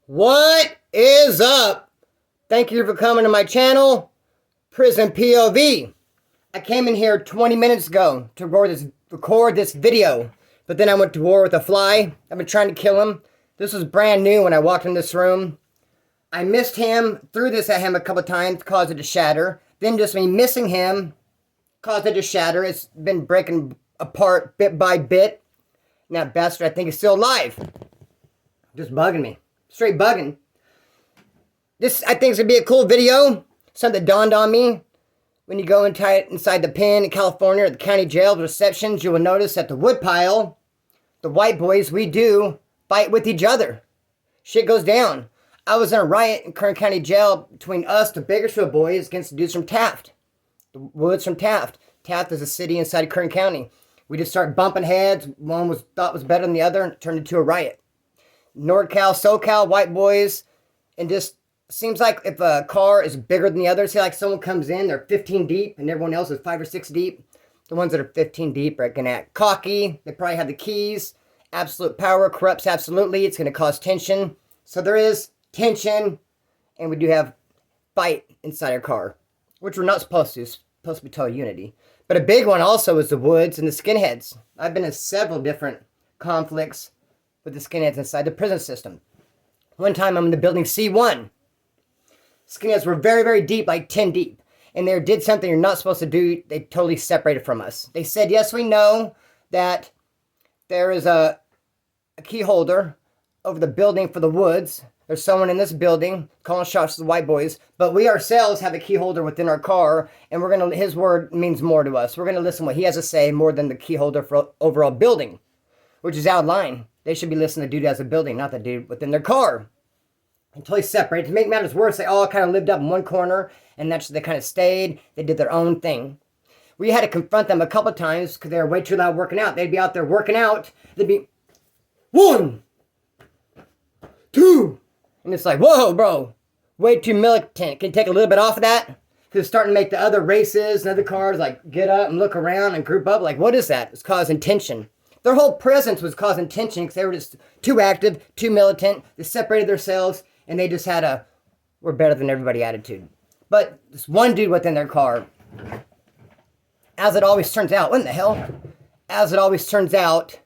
What is up? Thank you for coming to my channel, Prison POV. I came in here 20 minutes ago to record this video, but then I went to war with a fly. I've been trying to kill him. This was brand new when I walked in this room. I missed him, threw this at him a couple times, caused it to shatter. Then just me missing him caused it to shatter. It's been breaking apart bit by bit. And that bastard, I think, is still alive. Just bugging me. Straight bugging. This, I think, is going to be a cool video. Something that dawned on me. When you go inside the pen in California at the county jail receptions, you will notice that the woodpile, the white boys, we do fight with each other. Shit goes down. I was in a riot in Kern County Jail between us, the Bakersfield boys, against the dudes from Taft. The Woods from Taft. Taft is a city inside of Kern County. We just started bumping heads. One thought was better than the other and it turned into a riot. NorCal, SoCal, white boys, and just seems like if a car is bigger than the other, say like someone comes in, they're 15 deep, and everyone else is 5 or 6 deep. The ones that are 15 deep are going to act cocky. They probably have the keys. Absolute power corrupts absolutely. It's going to cause tension. So there is tension, and we do have fight inside our car, which we're not supposed to. It's supposed to be total unity. But a big one also is the Woods and the Skinheads. I've been in several different conflicts with the Skinheads inside the prison system. One time I'm in the building C1. Skinheads were very, very deep, like 10 deep. And they did something you're not supposed to do. They totally separated from us. They said, yes, we know that there is a key holder over the building for the Woods. There's someone in this building calling shots to the white boys. But we ourselves have a key holder within our car. And his word means more to us. We're going to listen to what he has to say more than the key holder for overall building, which is out of line. They should be listening to the dude as a building, not the dude within their car. Until he separated. To make matters worse, they all kind of lived up in one corner, and that's they kind of stayed. They did their own thing. We had to confront them a couple times because they were way too loud working out. They'd be out there working out. They'd be 1, 2, and it's like, whoa, bro, way too militant. Can you take a little bit off of that? Because it's starting to make the other races and other cars like get up and look around and group up. Like, what is that? It's causing tension. Their whole presence was causing tension because they were just too active, too militant. They separated themselves, and they just had we're better than everybody attitude. But this one dude within their car, as it always turns out, what in the hell? As it always turns out,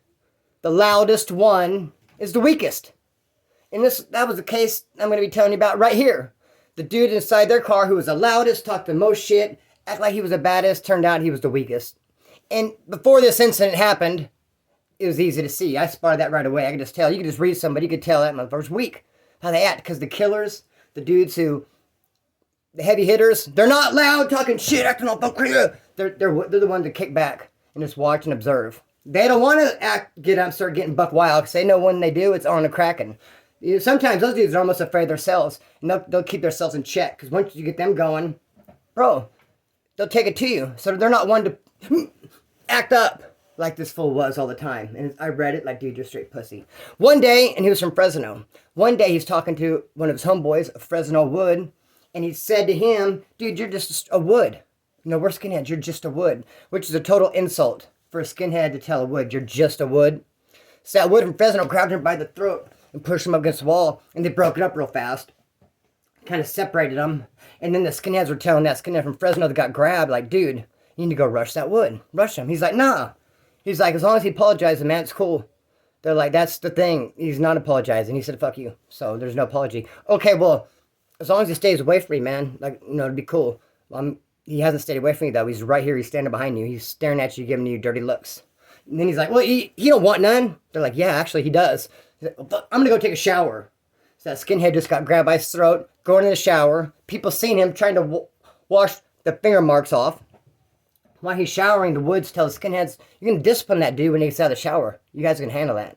the loudest one is the weakest. And that was the case I'm going to be telling you about right here. The dude inside their car who was the loudest, talked the most shit, acted like he was the baddest, turned out he was the weakest. And before this incident happened, it was easy to see. I spotted that right away. I could just tell. You could just read somebody. You could tell that motherfucker's weak. How they act. Because the killers, the dudes the heavy hitters, they're not loud, talking shit, acting all fucking. They're the ones that kick back and just watch and observe. They don't want to get up and start getting buck wild. Because they know when they do, it's on the cracking. Sometimes those dudes are almost afraid of themselves. And they'll keep themselves in check. Because once you get them going, bro, they'll take it to you. So they're not one to act up like this fool was all the time. And I read it like, dude, you're straight pussy. One day, and he was from Fresno. One day he's talking to one of his homeboys, a Fresno Wood, and he said to him, dude, you're just a Wood. You know, we're skinheads, you're just a Wood. Which is a total insult for a skinhead to tell a Wood, you're just a Wood. So that Wood from Fresno grabbed him by the throat and pushed him up against the wall, and they broke it up real fast. Kind of separated them. And then the skinheads were telling that skinhead from Fresno that got grabbed, like, dude, you need to go rush that Wood. Rush him. He's like, nah. He's like, as long as he apologizes, man, it's cool. They're like, that's the thing. He's not apologizing. He said, fuck you. So there's no apology. Okay, well, as long as he stays away from me, man, like, you know, it'd be cool. He hasn't stayed away from me, though. He's right here. He's standing behind you. He's staring at you, giving you dirty looks. And then he's like, well, he don't want none. They're like, yeah, actually, he does. He's like, well, I'm going to go take a shower. So that skinhead just got grabbed by his throat, going in the shower. People seen him trying to wash the finger marks off. While he's showering, the Woods tell the skinheads, you're going to discipline that dude when he gets out of the shower. You guys can handle that.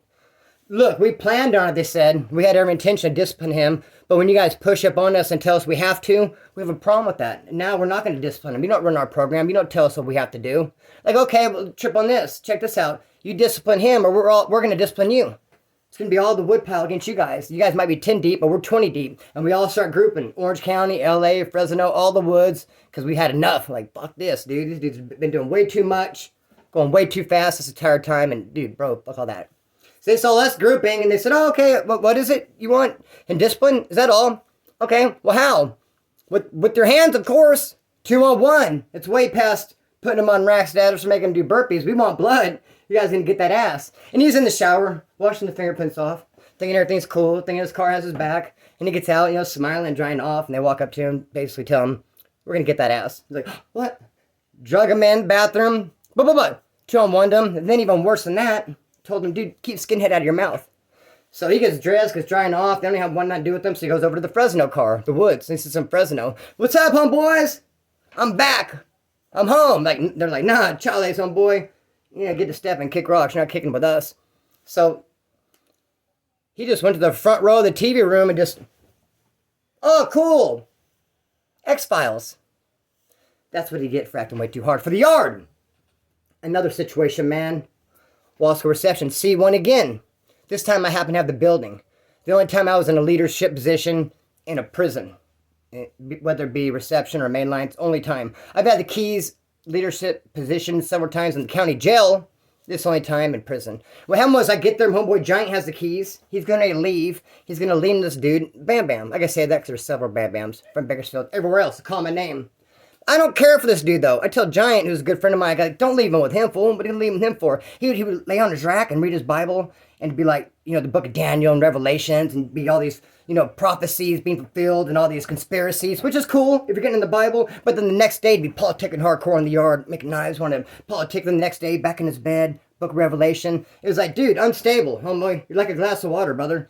Look, we planned on it, they said. We had every intention to discipline him. But when you guys push up on us and tell us we have to, we have a problem with that. And now we're not going to discipline him. You don't run our program. You don't tell us what we have to do. Like, okay, well, trip on this. Check this out. You discipline him or we're going to discipline you. It's going to be all the woodpile against you guys. You guys might be 10 deep, but we're 20 deep. And we all start grouping. Orange County, LA, Fresno, all the Woods. Because we had enough. Like, fuck this, dude. These dudes have been doing way too much. Going way too fast this entire time. And, dude, bro, fuck all that. So they saw us grouping, and they said, oh, okay, what is it you want? And discipline? Is that all? Okay, well, how? With your hands, of course. 2-on-1. It's way past putting them on rack status or making them do burpees. We want blood. You guys gonna get that ass. And he's in the shower, washing the fingerprints off, thinking everything's cool, thinking his car has his back. And he gets out, smiling and drying off. And they walk up to him, basically tell him, we're gonna get that ass. He's like, what? Drug him in, bathroom, 2-on-1'd him. And then even worse than that, told him, dude, keep skinhead out of your mouth. So he gets dressed, gets drying off. They only have one night to do with them, so he goes over to the Fresno car, the woods. He sees some Fresno. What's up, homeboys? I'm back. I'm home. They're like, nah, Charlie's homeboy. Get to step and kick rocks. You're not kicking with us. So he just went to the front row of the TV room and just, oh, cool. X-Files. That's what he get for acting way too hard for the yard. Another situation, man. Wall School reception, C1 again. This time I happen to have the building. The only time I was in a leadership position in a prison, whether it be reception or mainline, it's only time. I've had the keys, leadership position several times in the county jail. This only time in prison. What happened was I get there, homeboy Giant has the keys. He's going to leave. He's going to leave this dude. Bam Bam. I gotta say that because there's several Bam Bams from Bakersfield. Everywhere else, a common name. I don't care for this dude, though. I tell Giant, who's a good friend of mine, I go, don't leave him with him, fool. What are you leaving him for? He would lay on his rack and read his Bible and be like, the book of Daniel and Revelations and be all these, prophecies being fulfilled and all these conspiracies, which is cool if you're getting in the Bible. But then the next day, he'd be politicking hardcore in the yard, making knives, wanting to politic the next day, back in his bed, book of Revelation. It was like, dude, unstable, homeboy. You're like a glass of water, brother.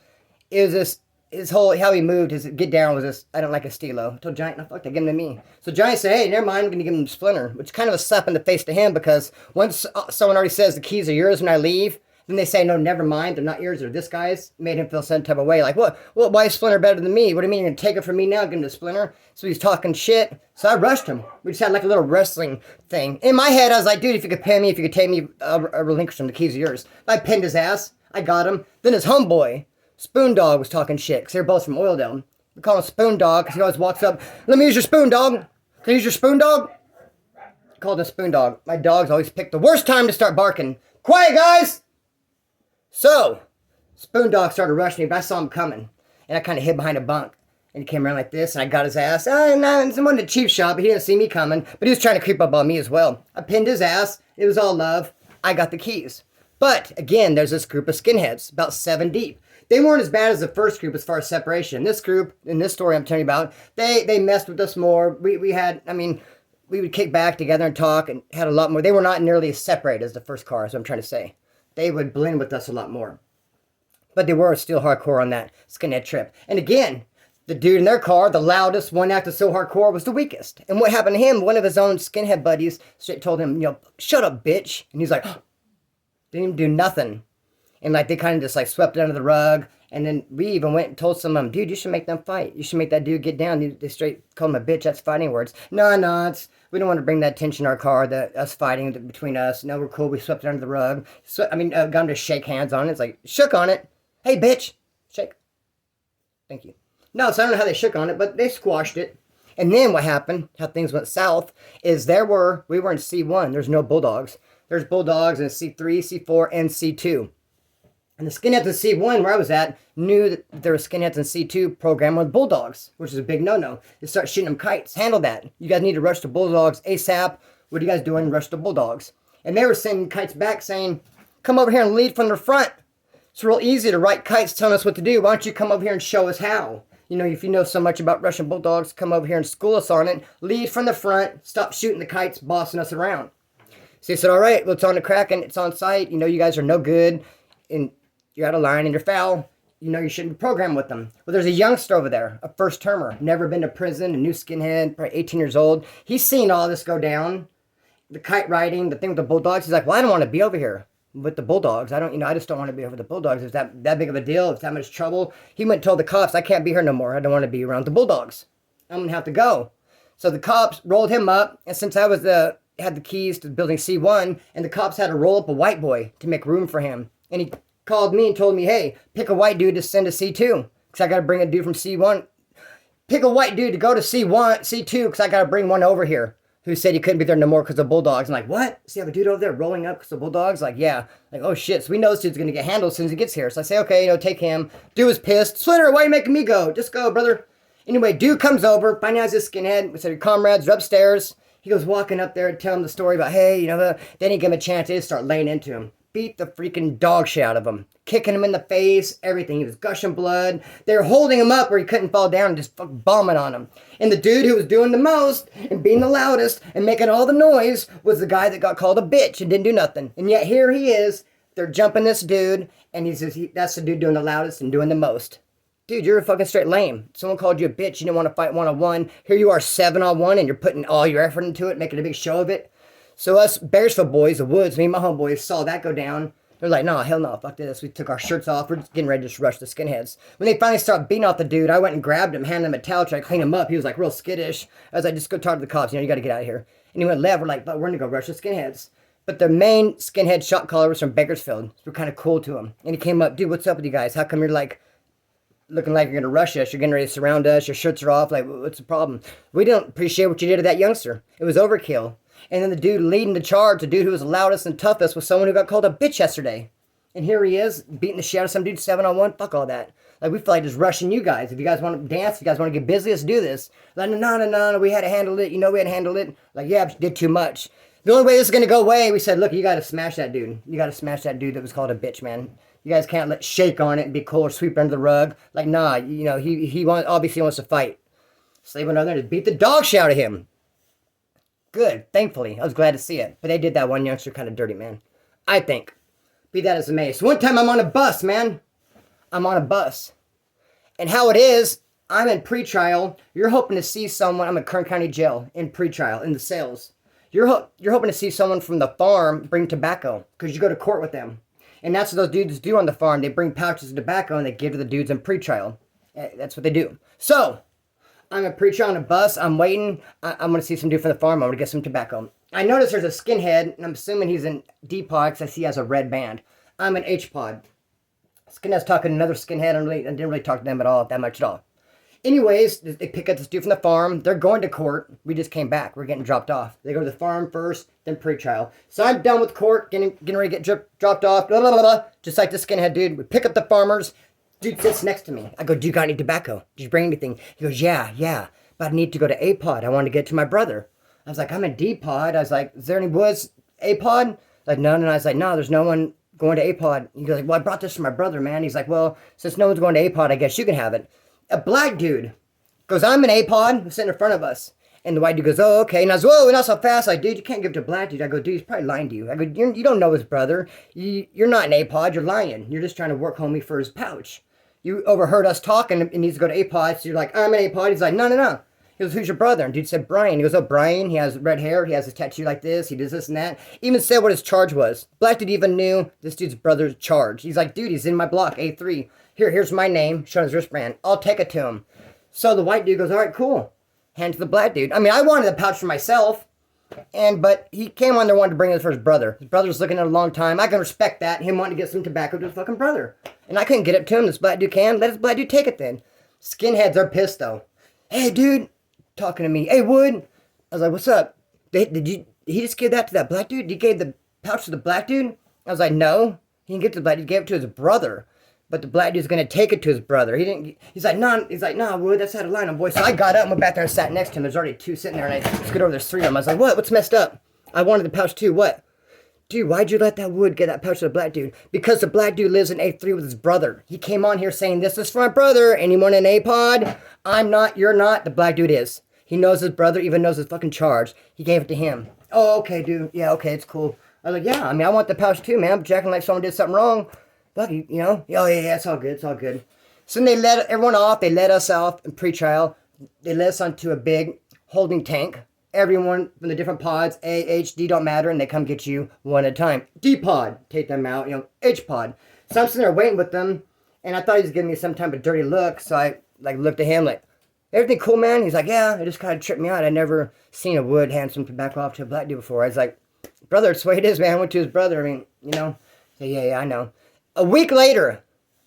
It was this. His whole, how he moved, his get down was this, I don't like a stilo. I told Giant, no, fuck that, give him to me. So Giant said, hey, never mind, I'm going to give him Splinter, which is kind of a slap in the face to him because once someone already says the keys are yours when I leave, then they say, no, never mind, they're not yours, they're this guy's. Made him feel some type of way, like, what, why is Splinter better than me? What do you mean, you're going to take it from me now, give him to Splinter? So he's talking shit. So I rushed him. We just had like a little wrestling thing. In my head, I was like, dude, if you could pin me, if you could take me, I'll relinquish him, the keys are yours. I pinned his ass, I got him. Then his homeboy, Spoon Dog, was talking shit, because they're both from Oildale. We call him Spoon Dog, because he always walks up, let me use your spoon, dog. Can I use your spoon, dog? I called him Spoon Dog. My dogs always pick the worst time to start barking. Quiet, guys! So, Spoon Dog started rushing me, but I saw him coming. And I kind of hid behind a bunk. And he came around like this, and I got his ass. And it wasn't a cheap shot, but he didn't see me coming. But he was trying to creep up on me as well. I pinned his ass. It was all love. I got the keys. But, again, there's this group of skinheads, about 7 deep. They weren't as bad as the first group as far as separation. This group, in this story I'm telling you about, they messed with us more. We would kick back together and talk and had a lot more. They were not nearly as separated as the first car, is what I'm trying to say. They would blend with us a lot more. But they were still hardcore on that skinhead trip. And again, the dude in their car, the loudest, one acted so hardcore, was the weakest. And what happened to him, one of his own skinhead buddies straight told him, shut up, bitch. And he's like, didn't even do nothing. And they kind of just swept it under the rug. And then we even went and told some of them, dude, you should make them fight. You should make that dude get down. They straight call him a bitch. That's fighting words. No, we don't want to bring that tension in our car, us fighting between us. No, we're cool. We swept it under the rug. Got him to shake hands on it. It's like, shook on it. Hey, bitch. Shake. Thank you. No, so I don't know how they shook on it, but they squashed it. And then what happened, how things went south, is we were in C1. There's no bulldogs. There's bulldogs in C3, C4, and C2. And the skinheads in C1, where I was at, knew that there were skinheads in C2 programmed with bulldogs, which is a big no-no. They start shooting them kites. Handle that. You guys need to rush the bulldogs ASAP. What are you guys doing? Rush the bulldogs. And they were sending kites back saying, come over here and lead from the front. It's real easy to write kites telling us what to do. Why don't you come over here and show us how? If you know so much about Russian bulldogs, come over here and school us on it. Lead from the front. Stop shooting the kites, bossing us around. So he said, all right, well, it's on the Kraken. It's on site. You guys are no good. And you're out of line and you're foul. You shouldn't be programmed with them. Well, there's a youngster over there, a first-termer, never been to prison, a new skinhead, probably 18 years old. He's seen all this go down. The kite riding, the thing with the bulldogs. He's like, well, I don't want to be over here with the bulldogs. I just don't want to be over the bulldogs. It's that big of a deal. It's that much trouble. He went and told the cops, I can't be here no more. I don't want to be around the bulldogs. I'm going to have to go. So the cops rolled him up. And since I had the keys to building C1, and the cops had to roll up a white boy to make room for him. And he called me and told me, hey, pick a white dude to send to C2, because I got to bring a dude from C1. Pick a white dude to go to C1, C2, because I got to bring one over here. who said he couldn't be there no more because of bulldogs. I'm like, what? So you have a dude over there rolling up because of bulldogs? Like, yeah. Like, oh shit. So we know this dude's gonna get handled as soon as he gets here. So I say, okay, take him. Dude was pissed. Splinter, why are you making me go? Just go, brother. Anyway, dude comes over, finds out he's a skinhead. We said, your comrades are upstairs. He goes walking up there and telling him the story about, hey, then he give him a chance. They just start laying into him. Beat the freaking dog shit out of him. Kicking him in the face, everything. He was gushing blood. They were holding him up where he couldn't fall down and just fucking bombing on him. And the dude who was doing the most and being the loudest and making all the noise was the guy that got called a bitch and didn't do nothing. And yet here he is. They're jumping this dude, and that's the dude doing the loudest and doing the most. Dude, you're a fucking straight lame. Someone called you a bitch. You didn't want to fight 1-on-1. Here you are 7-on-1, and you're putting all your effort into it, making a big show of it. So us Bakersfield boys, the Woods, me and my homeboys saw that go down. They're like, no, hell no, fuck this. We took our shirts off. We're just getting ready to just rush the skinheads. When they finally started beating off the dude, I went and grabbed him, handed him a towel, tried to clean him up. He was like real skittish. I was like, just go talk to the cops. You got to get out of here. And he went left. We're like, but we're going to go rush the skinheads. But the main skinhead shot caller was from Bakersfield. So we're kind of cool to him. And he came up, dude, what's up with you guys? How come you're like, looking like you're going to rush us? You're getting ready to surround us. Your shirts are off. Like, what's the problem? We don't appreciate what you did to that youngster. It was overkill. And then the dude leading the charge, the dude who was the loudest and toughest, was someone who got called a bitch yesterday. And here he is, beating the shit out of some dude 7-on-1. Fuck all that. Like, we feel like just rushing you guys. If you guys want to dance, if you guys want to get busy, let's do this. Like, no, we had to handle it. We had to handle it. Like, yeah, but you did too much. The only way this is going to go away, we said, look, you got to smash that dude. You got to smash that dude that was called a bitch, man. You guys can't let shake on it and be cool or sweep it under the rug. Like, nah, he obviously wants to fight. So they went over there to beat the dog shit out of him. Good, thankfully. I was glad to see it. But they did that one youngster kind of dirty, man. I think. Be that as it may. So one time I'm on a bus, man. I'm on a bus. And how it is, I'm in pretrial. You're hoping to see someone. I'm in Kern County Jail in pretrial, in the cells. You're hoping to see someone from the farm bring tobacco because you go to court with them. And that's what those dudes do on the farm. They bring pouches of tobacco and they give to the dudes in pretrial. That's what they do. So, I'm a pretrial on a bus. I'm waiting. I'm going to see some dude from the farm. I'm going to get some tobacco. I notice there's a skinhead, and I'm assuming he's in D-pod because I see he has a red band. I'm in H-pod. Skinhead's talking to another skinhead. I didn't really talk to them that much at all. Anyways, they pick up this dude from the farm. They're going to court. We just came back. We're getting dropped off. They go to the farm first, then pretrial. So I'm done with court, getting ready to get dropped off, blah, blah, blah, blah. Just like the skinhead dude. We pick up the farmers. Dude sits next to me. I go, do you got any tobacco? Did you bring anything? He goes, yeah. But I need to go to A-pod. I want to get to my brother. I was like, I'm in D-pod. I was like, is there any woods A-pod? Like, no. I was like, no, there's no one going to A-pod. He goes, well, I brought this for my brother, man. He's like, well, since no one's going to A-pod, I guess you can have it. A black dude goes, I'm in A-pod, sitting in front of us. And the white dude goes, oh, okay. And I was, whoa, not so fast. Like, dude, you can't give it to a black dude. I go, dude, he's probably lying to you. I go, you don't know his brother. You're not in A-pod. You're lying. You're just trying to work homie for his pouch. You overheard us talking and needs to go to A-pod. So you're like, I'm in A-pod. He's like, no. He goes, who's your brother? And dude said, Brian. He goes, oh, Brian. He has red hair. He has a tattoo like this. He does this and that. Even said what his charge was. Black dude even knew this dude's brother's charge. He's like, dude, he's in my block, A3. Here's my name. Showing his wristband. I'll take it to him. So the white dude goes, all right, cool. Hand to the black dude. I mean, I wanted the pouch for myself. But he came on there wanting to bring it for his brother. His brother was looking at it a long time. I can respect that. Him wanting to get some tobacco to his fucking brother. And I couldn't get it to him. This black dude can. Let his black dude take it then. Skinheads are pissed though. Hey, dude. Talking to me. Hey, Wood. I was like, what's up? He just give that to that black dude? He gave the pouch to the black dude? I was like, no. He didn't give it to the black dude. He gave it to his brother. But the black dude's going to take it to his brother. He's like, nah, Wood, that's out of line, boy. So I got up and went back there and sat next to him. There's already two sitting there, and I scoot over, there's three of them. I was like, what's messed up? I wanted the pouch too, what? Dude, why'd you let that Wood get that pouch to the black dude? Because the black dude lives in A3 with his brother. He came on here saying, this is for my brother. Anyone in A-pod? I'm not, you're not. The black dude is. He knows his brother, even knows his fucking charge. He gave it to him. Oh, okay, dude. Yeah, okay, it's cool. I was like, yeah, I mean, I want the pouch too, man. I'm checking like someone did something wrong. Fuck you, Oh, yeah, it's all good. So then they let everyone off. They let us off in pre-trial. They let us onto a big holding tank. Everyone from the different pods, A, H, D, don't matter, and they come get you one at a time. D-pod, take them out, H-pod. So I'm sitting there waiting with them, and I thought he was giving me some type of dirty look, so I looked at him like, everything cool, man? He's like, yeah, it just kind of tripped me out. I'd never seen a Wood hand some tobacco off to a black dude before. I was like, brother, it's the way it is, man. I went to his brother. I mean, So yeah, I know. A week later,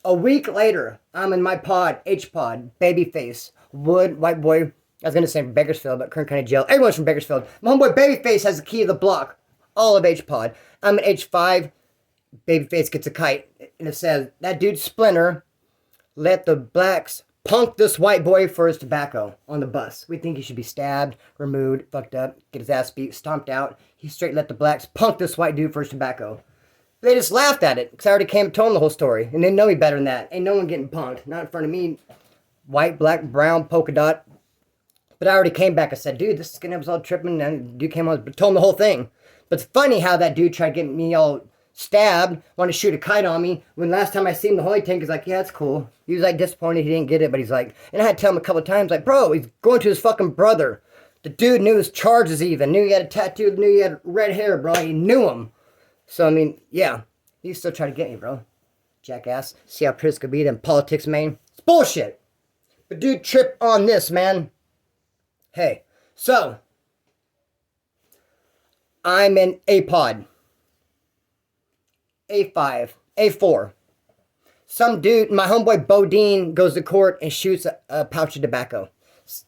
I'm in my pod, H-pod, baby face, Wood, white boy, I was going to say from Bakersfield, but Kern County Jail. Everyone's from Bakersfield. My homeboy Babyface has the key to the block. All of H-Pod. I'm at H5. Babyface gets a kite. And it says, that dude Splinter let the blacks punk this white boy for his tobacco on the bus. We think he should be stabbed, removed, fucked up, get his ass beat, stomped out. He straight let the blacks punk this white dude for his tobacco. They just laughed at it because I already came and told them the whole story. And they know me better than that. Ain't no one getting punked. Not in front of me. White, black, brown, polka dot. But I already came back and said, dude, this skinhead was all tripping. And the dude came on and told him the whole thing. But it's funny how that dude tried getting me all stabbed, wanted to shoot a kite on me. When last time I seen him, the holy tank, he's like, yeah, that's cool. He was like disappointed he didn't get it, but he's like, and I had to tell him a couple of times, like, bro, he's going to his fucking brother. The dude knew his charges even, knew he had a tattoo, knew he had red hair, bro. He knew him. So, I mean, yeah, he still trying to get me, bro. Jackass. See how Kris could be in politics, man? It's bullshit. But dude, trip on this, man. Hey, so, I'm in A-Pod. A5, A4. Some dude, my homeboy Bodine, goes to court and shoots a pouch of tobacco.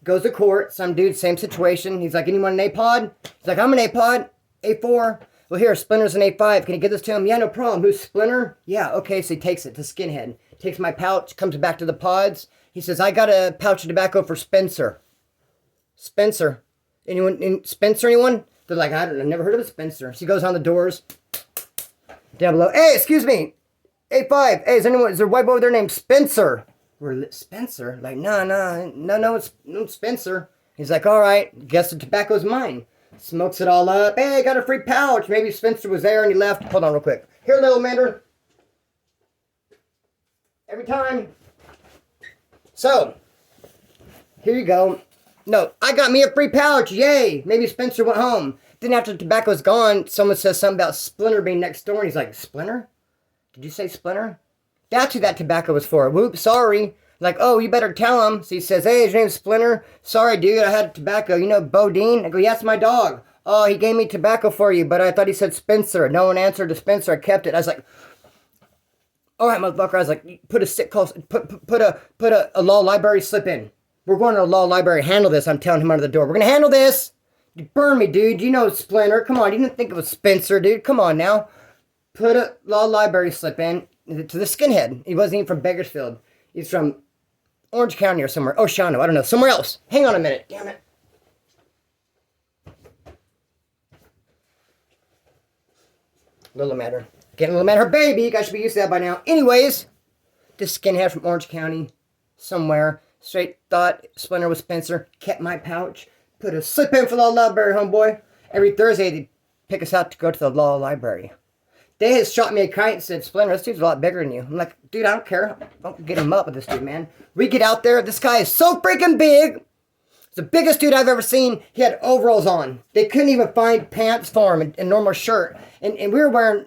Goes to court, some dude, same situation. He's like, anyone in A-Pod? He's like, I'm an A-Pod, A4. Well, here, Splinter's an A5. Can you give this to him? Yeah, no problem. Who's Splinter? Yeah, okay, so he takes it to Skinhead. Takes my pouch, comes back to the pods. He says, I got a pouch of tobacco for Spencer. Spencer. Spencer, anyone? They're like, I don't know, never heard of a Spencer. So he goes on the doors. Down below. Hey, excuse me. A5. Hey, is there a white boy over there named Spencer? We're Spencer? Like, no, it's Spencer. He's like, all right, guess the tobacco's mine. Smokes it all up. Hey, I got a free pouch. Maybe Spencer was there and he left. Hold on real quick. Here, little Mander. Every time. So, here you go. No, I got me a free pouch. Yay. Maybe Spencer went home. Then after the tobacco's gone, someone says something about Splinter being next door. And he's like, Splinter? Did you say Splinter? That's who that tobacco was for. Whoops, sorry. Like, oh, you better tell him. So he says, hey, his name's Splinter. Sorry, dude, I had tobacco. You know Bodine? I go, yeah, it's my dog. Oh, he gave me tobacco for you, but I thought he said Spencer. No one answered to Spencer. I kept it. I was like, all right, motherfucker. I was like, put a law library slip in. We're going to a law library. Handle this. I'm telling him under the door. We're going to handle this. You burn me, dude. You know Splinter. Come on. You didn't think it was Spencer, dude. Come on now. Put a law library slip in to the Skinhead. He wasn't even from Bakersfield. He's from Orange County or somewhere. Oceano. I don't know. Somewhere else. Hang on a minute. Damn it. Little matter. Getting a little matter. Her baby. You guys should be used to that by now. Anyways, this Skinhead from Orange County. Somewhere. Straight thought Splinter was Spencer. Kept my pouch. Put a slip in for the law library, homeboy. Every Thursday, they pick us out to go to the law library. They had shot me a kite and said, Splinter, this dude's a lot bigger than you. I'm like, dude, I don't care. Don't get him up with this dude, man. We get out there. This guy is so freaking big. It's the biggest dude I've ever seen. He had overalls on. They couldn't even find pants for him and normal shirt. And we were wearing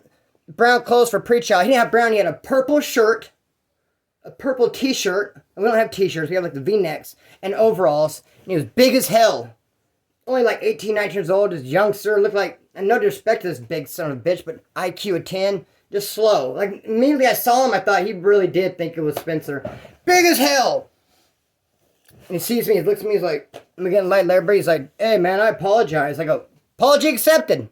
brown clothes for pre-child. He didn't have brown. He had a purple shirt, a purple t-shirt. And we don't have t-shirts. We have like the V-necks and overalls. And he was big as hell. Only like 18, 19 years old. This youngster looked like, and no disrespect to this big son of a bitch, but IQ of 10, just slow. Like, immediately I saw him, I thought he really did think it was Spencer. Big as hell! And he sees me, he looks at me, he's like, I'm getting light library. He's like, hey man, I apologize. I go, apology accepted.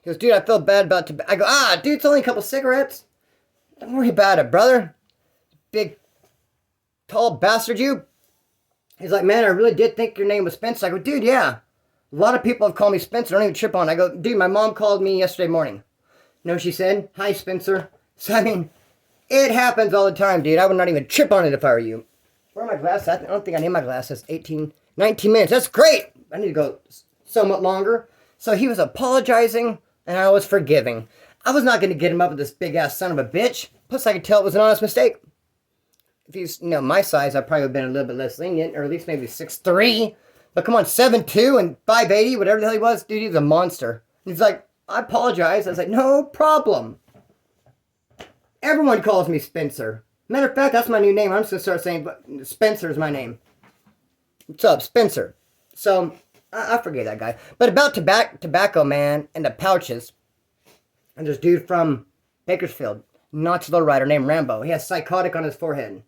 He goes, dude, I feel bad about tobacco. I go, dude, it's only a couple cigarettes. Don't worry about it, brother. Big, tall bastard you. He's like, man, I really did think your name was Spencer. I go, dude, yeah. A lot of people have called me Spencer. Don't even trip on it. I go, dude, my mom called me yesterday morning. You know what she said? Hi, Spencer. So, I mean, it happens all the time, dude. I would not even trip on it if I were you. Where are my glasses? I don't think I need my glasses. 19 minutes. That's great. I need to go somewhat longer. So he was apologizing, and I was forgiving. I was not going to get him up with this big-ass son of a bitch. Plus, I could tell it was an honest mistake. If he's, my size, I'd probably have been a little bit less lenient, or at least maybe 6'3". But come on, 7'2" and 5'80", whatever the hell he was, dude, he's a monster. He's like, I apologize. I was like, no problem. Everyone calls me Spencer. Matter of fact, that's my new name. I'm just going to start saying Spencer's my name. What's up, Spencer? So, I forget that guy. But about tobacco, man, and the pouches. And this dude from Bakersfield, Nazi lowrider named Rambo. He has psychotic on his forehead.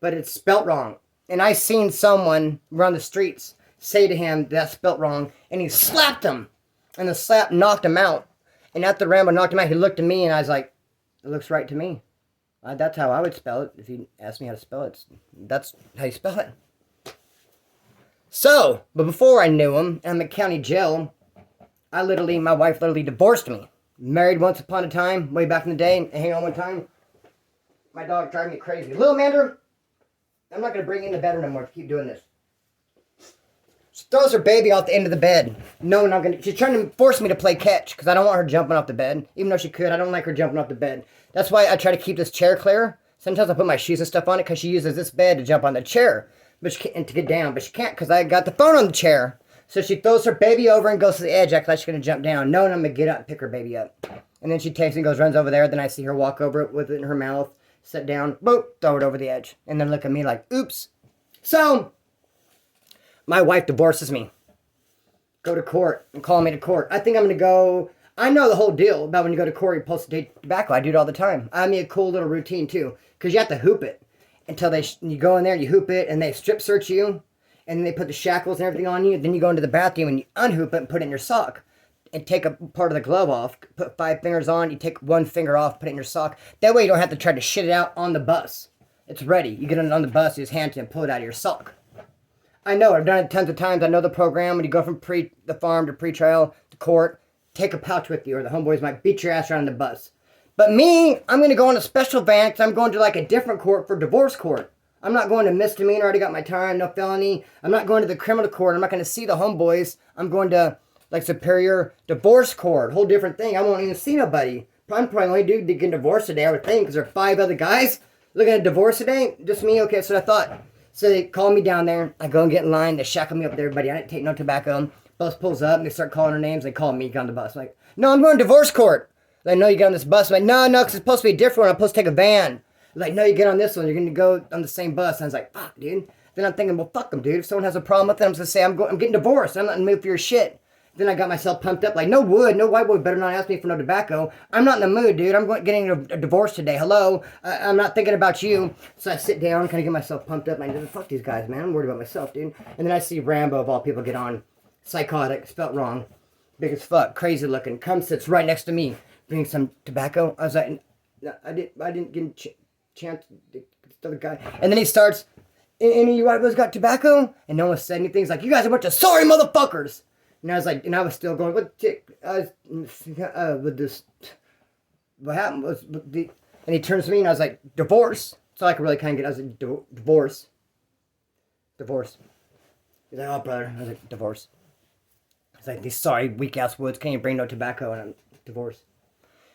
But it's spelt wrong. And I seen someone run the streets say to him that's spelt wrong, and he slapped him. And the slap knocked him out. And after Rambo knocked him out, he looked at me, and I was like, it looks right to me. That's how I would spell it. If you asked me how to spell it, that's how you spell it. So, but before I knew him, I'm in county jail. My wife literally divorced me. Married once upon a time, way back in the day, and hang on one time. My dog driving me crazy. Little Mander, I'm not going to bring you in the bed anymore to keep doing this. She throws her baby off the end of the bed. No, not going to. She's trying to force me to play catch because I don't want her jumping off the bed. Even though she could, I don't like her jumping off the bed. That's why I try to keep this chair clear. Sometimes I put my shoes and stuff on it because she uses this bed to jump on the chair. But she can't, to get down. But she can't because I got the phone on the chair. So she throws her baby over and goes to the edge, acts like she's going to jump down. No, and I'm going to get up and pick her baby up. And then she takes and runs over there. Then I see her walk over it with it in her mouth, sit down, boop, throw it over the edge. And then look at me like, oops. So, my wife divorces me. Go to court and call me to court. I think I'm going to go. I know the whole deal about when you go to court, you're supposed to take tobacco. I do it all the time. I mean, a cool little routine too. Because you have to hoop it until you go in there and you hoop it and they strip search you. And then they put the shackles and everything on you. Then you go into the bathroom and you unhoop it and put it in your sock. And take a part of the glove off. Put 5 fingers on. You take 1 finger off, put it in your sock. That way you don't have to try to shit it out on the bus. It's ready. You get it on the bus, you just hand it and pull it out of your sock. I know. I've done it tons of times. I know the program. When you go from the farm to pretrial to court, take a pouch with you or the homeboys might beat your ass around the bus. But me, I'm going to go on a special van because I'm going to like a different court for divorce court. I'm not going to misdemeanor. I already got my time. No felony. I'm not going to the criminal court. I'm not going to see the homeboys. I'm going to like superior divorce court. Whole different thing. I won't even see nobody. I'm probably the only dude to get divorced today, I would think, because there are 5 other guys looking at divorce today. Just me? Okay, so I thought. So they call me down there. I go and get in line. They shackle me up with everybody. I didn't take no tobacco. Bus pulls up and they start calling their names. They call me, get on the bus. I'm like, no, I'm going to divorce court. Like, no, you get on this bus. I'm like, no, because it's supposed to be a different one. I'm supposed to take a van. Like, no, you get on this one. You're going to go on the same bus. And I was like, fuck, dude. Then I'm thinking, well, fuck them, dude. If someone has a problem with it, I'm just going to say, I'm getting divorced. I'm not in the mood for your shit. Then I got myself pumped up like, no white boy better not ask me for no tobacco. I'm not in the mood, dude. I'm getting a divorce today. Hello? I'm not thinking about you. So I sit down, kind of get myself pumped up. And I go, fuck these guys, man. I'm worried about myself, dude. And then I see Rambo, of all people, get on. Psychotic, spelt wrong. Big as fuck, crazy looking. Comes, sits right next to me. Brings some tobacco. I was like, no, I didn't get a chance to the guy. And then he starts, any of you white boys got tobacco? And no one said anything. He's like, you guys are a bunch of sorry motherfuckers. And I was like, and I was still going, with this, what happened was, and he turns to me and I was like, divorce. So I could really kind of get, I was like, divorce. He's like, oh, brother. I was like, divorce. I was like, these sorry, weak-ass woods can't even bring no tobacco, and I'm divorced.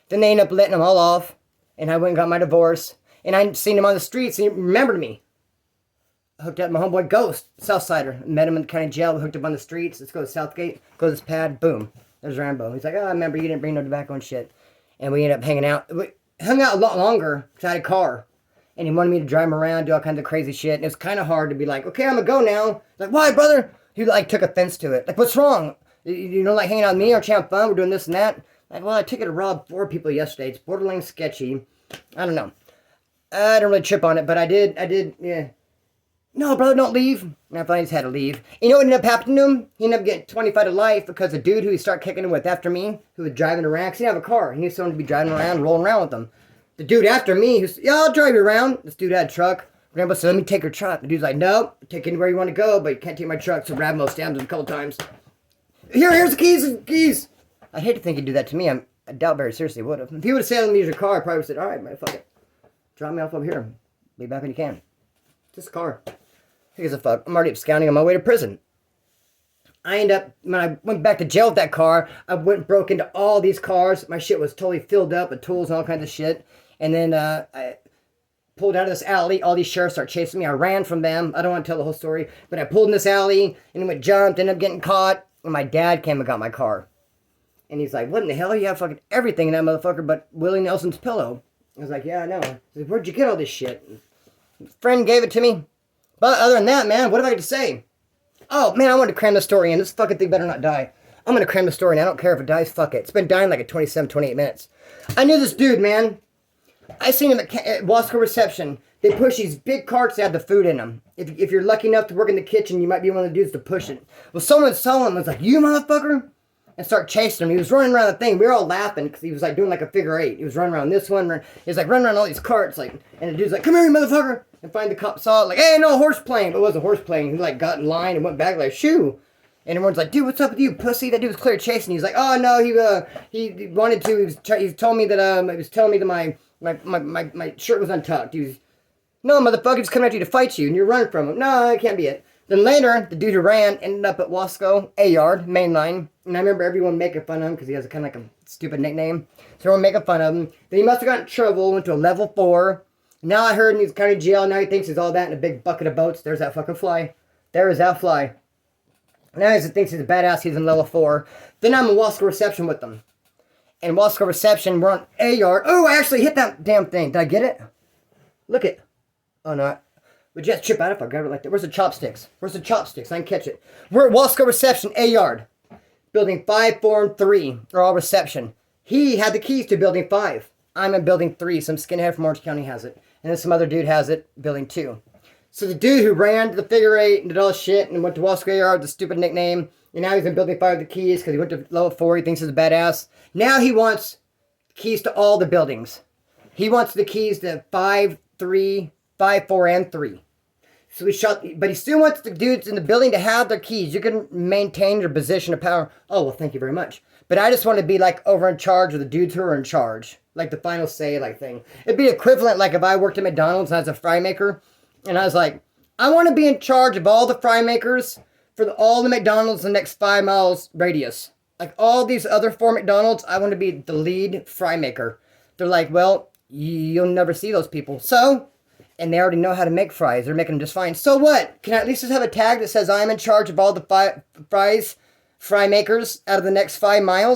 Then they end up letting them all off, and I went and got my divorce, and I seen him on the streets, and he remembered me. I hooked up with my homeboy Ghost, Southsider. Met him in the county jail, hooked up on the streets. Let's go to Southgate, go to this pad, boom. There's Rambo. He's like, oh, I remember you didn't bring no tobacco and shit. And we ended up hanging out. We hung out a lot longer, because I had a car. And he wanted me to drive him around, do all kinds of crazy shit. And it was kind of hard to be like, okay, I'm going to go now. Like, why, brother? He, like, took offense to it. Like, what's wrong? You don't like hanging out with me? Aren't you having fun? We're doing this and that. Like, well, I took it to rob 4 people yesterday. It's borderline sketchy. I don't know. I don't really trip on it, but I did, yeah. No, brother, don't leave. And I finally just had to leave. You know what ended up happening to him? He ended up getting 25 to life because the dude who he started kicking it with after me, who was driving around, because he didn't have a car. He needed someone to be driving around, rolling around with him. The dude after me, who's, yeah, I'll drive you around. This dude had a truck. Rambo said, let me take your truck. The dude's like, no, take anywhere you want to go, but you can't take my truck. So Rambo stabs him a couple times. Here's the keys. I'd hate to think he'd do that to me. I doubt very seriously would have. If he would have said, let me use your car, I probably would have said, all right, man, fuck it. Drop me off over here. Be back when you can. Just a car. Who gives a fuck? I'm already absconding on my way to prison. When I went back to jail with that car, I went and broke into all these cars. My shit was totally filled up with tools and all kinds of shit. And then I pulled out of this alley. All these sheriffs started chasing me. I ran from them. I don't want to tell the whole story. But I pulled in this alley and went jumped, ended up getting caught. And my dad came and got my car. And he's like, what in the hell? You have fucking everything in that motherfucker but Willie Nelson's pillow. I was like, yeah, I know. He's like, where'd you get all this shit? And friend gave it to me. But other than that, man, what have I got to say? Oh, man, I wanted to cram the story in. This fucking thing better not die. I'm going to cram the story in. I don't care if it dies. Fuck it. It's been dying like at 27, 28 minutes. I knew this dude, man. I seen him at Wasco Reception. They push these big carts that have the food in them. If you're lucky enough to work in the kitchen, you might be one of the dudes to push it. Well, someone saw him and was like, "You motherfucker!" and start chasing him. He was running around the thing. We were all laughing because he was like doing like a figure eight. He was running around this one. He was like running around all these carts, like, and the dude's like, "Come here, you motherfucker!" And finally the cop saw it, like, "Hey, no horse playing." But it wasn't horse playing. He like got in line and went back like, "Shoo!" And everyone's like, "Dude, what's up with you, pussy?" That dude was clear chasing. He's like, "Oh no, he wanted to. He told me that he was telling me that my shirt was untucked." He was, "No, motherfucker, he's coming after you to fight you, and you're running from him." "No, that can't be it." Then later, the dude who ran ended up at Wasco, A-Yard, main line. And I remember everyone making fun of him because he has a kind of like a stupid nickname. So everyone making fun of him. Then he must have gotten in trouble, went to a level 4. Now I heard he's county jail. Now he thinks he's all that in a big bucket of boats. There's that fucking fly. There is that fly. Now he thinks he's a badass. He's in level 4. Then I'm in Wasco Reception with them. And Wasco Reception, we're on A-Yard. Oh, I actually hit that damn thing. Did I get it? Look it. Oh, no. Would you just chip out if I grab it like that? Where's the chopsticks? Where's the chopsticks? I can catch it. We're at Wasco Reception, A-Yard. Building 5, 4, and 3 are all reception. He had the keys to Building 5. I'm in Building 3. Some skinhead from Orange County has it. And then some other dude has it, Building 2. So the dude who ran to the figure eight and did all shit and went to Wasco A-Yard with the stupid nickname, and now he's in Building 5 with the keys because he went to level 4. He thinks he's a badass. Now he wants keys to all the buildings. He wants the keys to 5, 3, 5, 4, and 3. So but he still wants the dudes in the building to have their keys. You can maintain your position of power. Oh, well, thank you very much. But I just want to be like over in charge of the dudes who are in charge. Like the final say like thing. It'd be equivalent like if I worked at McDonald's and I was a fry maker. And I was like, I want to be in charge of all the fry makers for all the McDonald's in the next 5 miles radius. Like all these other 4 McDonald's, I want to be the lead fry maker. They're like, well, you'll never see those people. So... And they already know how to make fries. They're making them just fine. So what? Can I at least just have a tag that says I'm in charge of all the fry makers out of the next 5 miles?